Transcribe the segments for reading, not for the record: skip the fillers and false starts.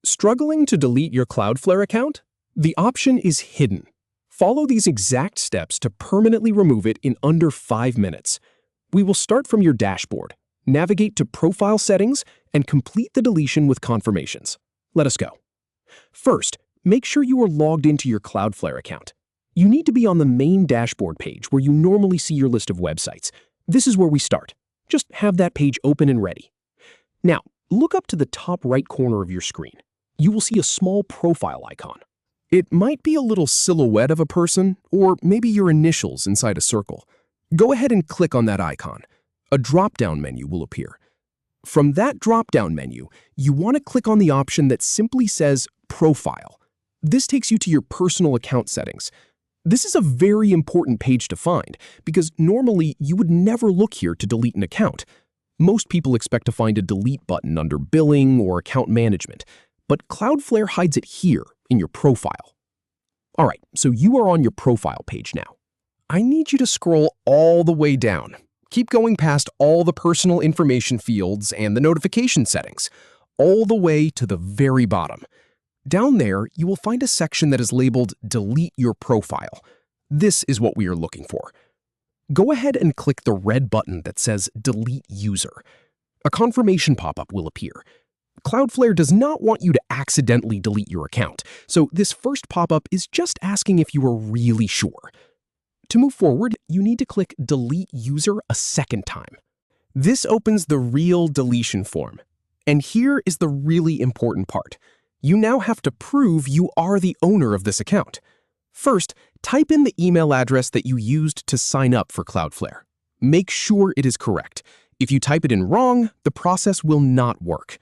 Struggling to delete your Cloudflare account? The option is hidden. Follow these exact steps to permanently remove it in under 5 minutes. We will start from your dashboard, navigate to Profile Settings, and complete the deletion with confirmations. Let us go. First, make sure you are logged into your Cloudflare account. You need to be on the main dashboard page where you normally see your list of websites. This is where we start. Just have that page open and ready. Now, look up to the top right corner of your screen. You will see a small profile icon. It might be a little silhouette of a person, or maybe your initials inside a circle. Go ahead and click on that icon. A drop-down menu will appear. From that drop-down menu, you want to click on the option that simply says Profile. This takes you to your personal account settings. This is a very important page to find because normally you would never look here to delete an account. Most people expect to find a delete button under billing or account management, but Cloudflare hides it here in your profile. All right, so you are on your profile page now. I need you to scroll all the way down. Keep going past all the personal information fields and the notification settings, all the way to the very bottom. Down there, you will find a section that is labeled Delete Your Profile. This is what we are looking for. Go ahead and click the red button that says Delete User. A confirmation pop-up will appear. Cloudflare does not want you to accidentally delete your account, so this first pop-up is just asking if you are really sure. To move forward, you need to click Delete User a second time. This opens the real deletion form. And here is the really important part. You now have to prove you are the owner of this account. First, type in the email address that you used to sign up for Cloudflare. Make sure it is correct. If you type it in wrong, the process will not work.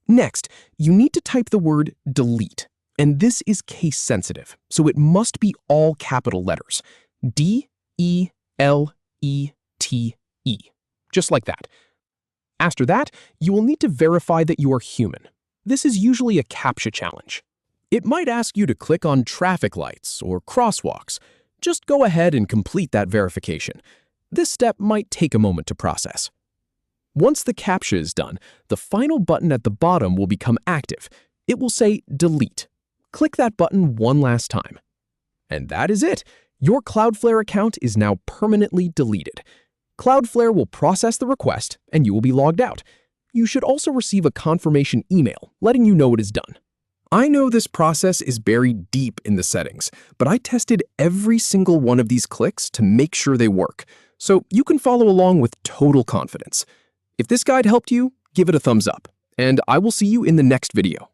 Next, you need to type the word delete, and this is case sensitive, so it must be all capital letters. D-E-L-E-T-E, just like that. After that, you will need to verify that you are human. This is usually a Captcha challenge. It might ask you to click on traffic lights or crosswalks. Just go ahead and complete that verification. This step might take a moment to process. Once the Captcha is done, the final button at the bottom will become active. It will say Delete. Click that button one last time. And that is it. Your Cloudflare account is now permanently deleted. Cloudflare will process the request and you will be logged out. You should also receive a confirmation email letting you know it is done. I know this process is buried deep in the settings, but I tested every single one of these clicks to make sure they work, so you can follow along with total confidence. If this guide helped you, give it a thumbs up, and I will see you in the next video.